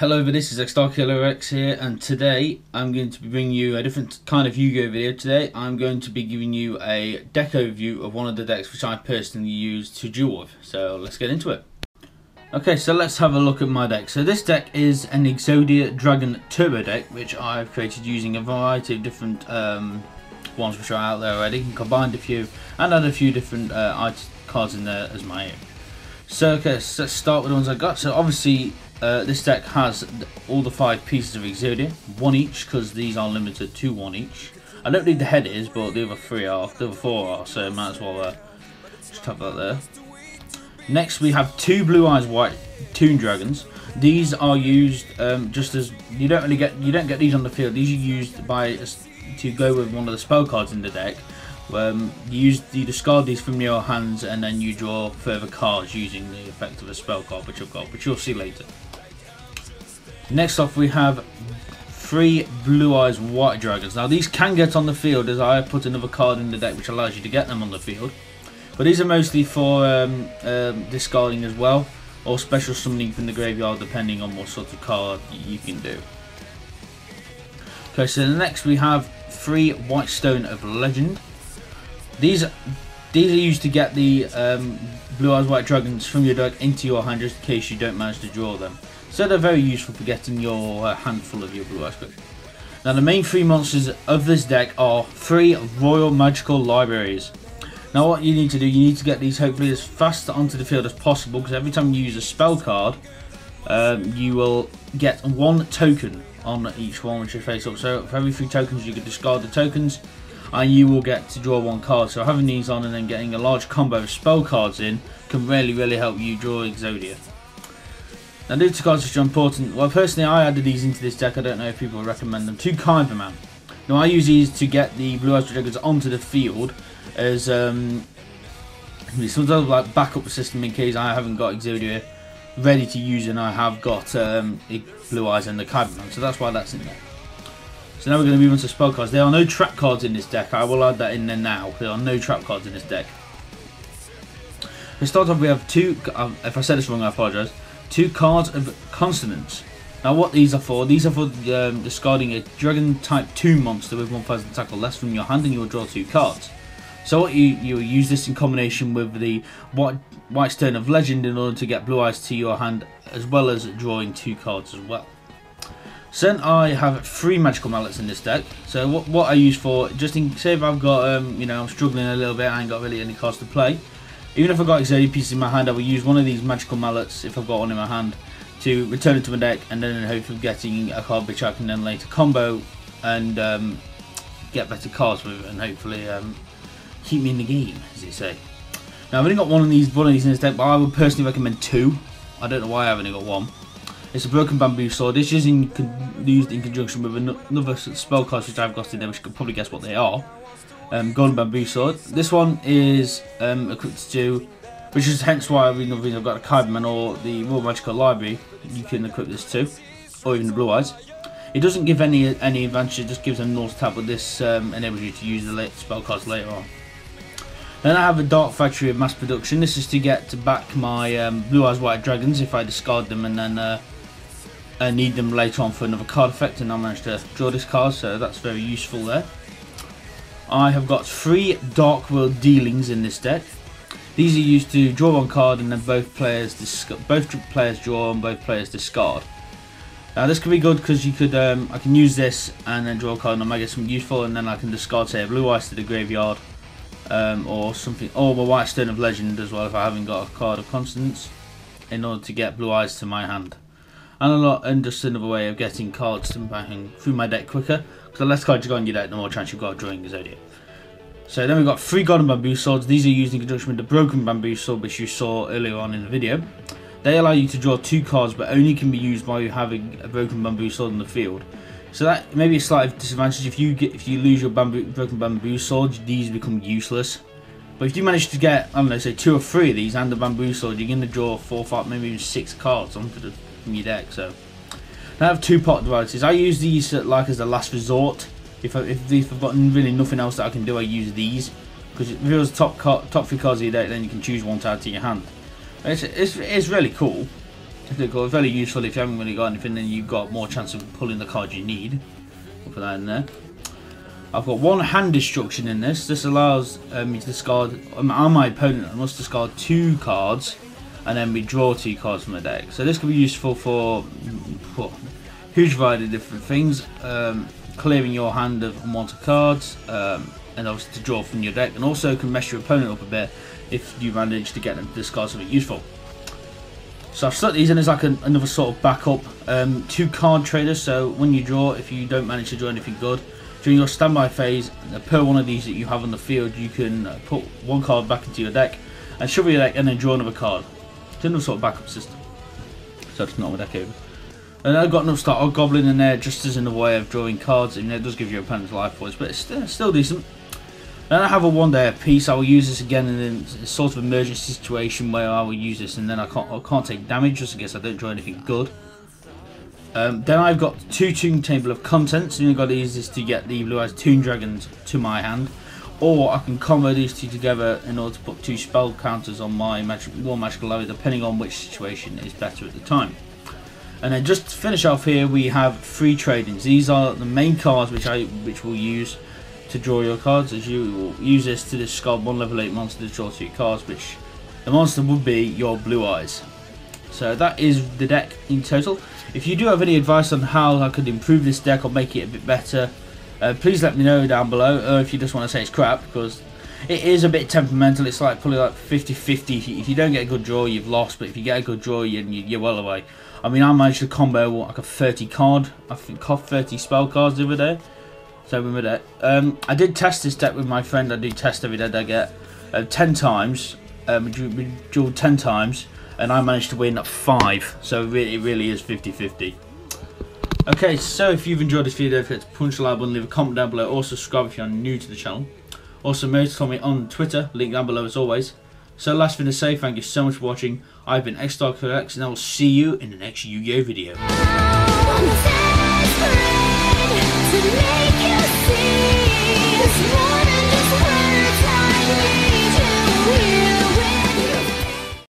Hello, this is X here, and today I'm going to be bringing you a different kind of Yu-Gi-Oh video. Today I'm going to be giving you a deck overview of one of the decks which I personally use to duel with. So let's get into it. Okay, so let's have a look at my deck. So this deck is an Exodia Dragon Turbo deck, which I've created using a variety of different ones which are out there already, and combined a few and added a few different cards in there as my own. So okay, so let's start with the ones I got. So obviously this deck has all the 5 pieces of Exodia, one each, because these are limited to one each. I don't need the headers, but the other 4 are, so might as well just have that there. Next we have 2 Blue Eyes White Toon Dragons. These are used just as you don't get these on the field. These are used to go with one of the spell cards in the deck. You discard these from your hands and then you draw further cards using the effect of a spell card which I've got, which you'll see later. Next off we have 3 Blue Eyes White Dragons. Now these can get on the field as I put another card in the deck which allows you to get them on the field. But these are mostly for discarding as well, or special summoning from the graveyard depending on what sort of card you can do. Okay, so next we have 3 White Stone of Legend. These are used to get the Blue Eyes White Dragons from your deck into your hand just in case you don't manage to draw them. So they're very useful for getting your hand full of your Blue Eyes Dragons. Now the main 3 monsters of this deck are 3 Royal Magical Libraries. Now what you need to do, you need to get these hopefully as fast onto the field as possible, because every time you use a spell card, you will get 1 token on each one which is face up. So for every 3 tokens you can discard the tokens and you will get to draw 1 card. So having these on and then getting a large combo of spell cards in can really help you draw Exodia. Now these 2 cards which are important. Well, personally I added these into this deck. I don't know if people would recommend them. 2 Kyberman. Now I use these to get the Blue Eyes Dragons onto the field as some sort of like backup system in case I haven't got Exodia ready to use and I have got Blue Eyes and the Kyberman. So that's why that's in there. So now we're going to move on to spell cards. There are no trap cards in this deck. I will add that in there now. There are no trap cards in this deck. To start off we have 2, if I said this wrong I apologise, 2 Cards of Consonance. Now what these are for discarding a Dragon Type 2 monster with 1000 attack or less from your hand and you will draw 2 cards. So what you will use this in combination with the White Stone of Legend in order to get Blue Eyes to your hand, as well as drawing 2 cards as well. So then I have 3 Magical Mallets in this deck. So what I use for, just in say if I've got I'm struggling a little bit, I ain't got really any cards to play. Even if I've got Exodia pieces in my hand, I will use one of these Magical Mallets if I've got one in my hand to return it to my deck, and then in hope of getting a card which I can then later combo and get better cards with, and hopefully keep me in the game, as they say. Now I've only got one of these in this deck, but I would personally recommend 2. I don't know why I've only got 1. It's a Broken Bamboo Sword. This is used in conjunction with another spell card which I've got in there, which you can probably guess what they are. Golden Bamboo Sword. This one is equipped to, which is hence why I've got a Kyberman or the Royal Magical Library. You can equip this to, or even the Blue Eyes. It doesn't give any advantage. It just gives a North tab, but this enables you to use the spell cards later on. Then I have a Dark Factory of Mass Production. This is to get to back my Blue Eyes White Dragons if I discard them and then need them later on for another card effect, and I managed to draw this card, so that's very useful there. I have got 3 Dark World Dealings in this deck. These are used to draw 1 card and then both players draw and both players discard. Now this could be good because you could I can use this and then draw a card and I might get something useful, and then I can discard say a Blue Eyes to the graveyard or something, or my White Stone of Legend as well if I haven't got a card of Consonance, in order to get Blue Eyes to my hand. And just another way of getting cards to my hand through my deck quicker, because the less cards you got in your deck, the more chance you've got of drawing Exodia. So then we've got 3 Golden Bamboo Swords. These are used in conjunction with the Broken Bamboo Sword, which you saw earlier on in the video. They allow you to draw 2 cards, but only can be used while you're having a Broken Bamboo Sword in the field. So that may be a slight disadvantage. If you lose your Broken Bamboo Sword, these become useless. But if you manage to get, I don't know, say 2 or 3 of these and the Bamboo Sword, you're going to draw 4, 5, maybe even 6 cards from your deck. So I have 2 pot devices. I use these like as a last resort. If I've got really nothing else that I can do, I use these, because if it was top 3 cards of your deck, then you can choose one to add to your hand. It's really cool. They're very useful if you haven't really got anything, then you've got more chance of pulling the cards you need. We'll put that in there. I've got one hand destruction in this. This allows me to discard, on my opponent I must discard 2 cards and then withdraw 2 cards from the deck. So this can be useful for huge variety of different things. Clearing your hand of unwanted cards, and obviously to draw from your deck, and also can mess your opponent up a bit if you manage to get them to discard something useful. So I've stuck these in as like another sort of backup. 2 card traders, so when you draw, if you don't manage to draw anything good, during your standby phase, per one of these that you have on the field, you can put 1 card back into your deck and shuffle your deck and then draw another card. It's another sort of backup system. So it's not my deck over. And I've got enough start Goblin in there just as in a way of drawing cards. And it does give your opponent's life points, but it's still decent. Then I have a 1-day piece. I will use this again in a sort of emergency situation where I will use this, and then I can't take damage just in case I don't draw anything good. Then I've got 2 Toon Table of Contents. And you've got to use this to get the Blue Eyes Toon Dragons to my hand, or I can combo these 2 together in order to put 2 spell counters on my magical levy, depending on which situation is better at the time. And then just to finish off here, we have 3 trade-ins. These are the main cards which we'll use to draw your cards, as you will use this to discard 1 level 8 monster to draw 2 cards, which the monster would be your Blue Eyes. So that is the deck in total. If you do have any advice on how I could improve this deck or make it a bit better, please let me know down below, or if you just want to say it's crap, because it is a bit temperamental. It's like probably like 50-50. If you don't get a good draw, you've lost, but if you get a good draw, you're well away. I mean, I managed to combo like a 30 card, I think 30 spell cards the other day. So with my deck, I did test this deck with my friend. I do test every deck I get 10 times. We drew 10 times, and I managed to win 5. So it really is 50-50. Okay, so if you've enjoyed this video, don't forget to punch the like button, leave a comment down below, or subscribe if you're new to the channel. Also, remember to follow me on Twitter, link down below as always. So last thing to say, thank you so much for watching. I've been X, and I will see you in the next Yu-Gi-Oh video.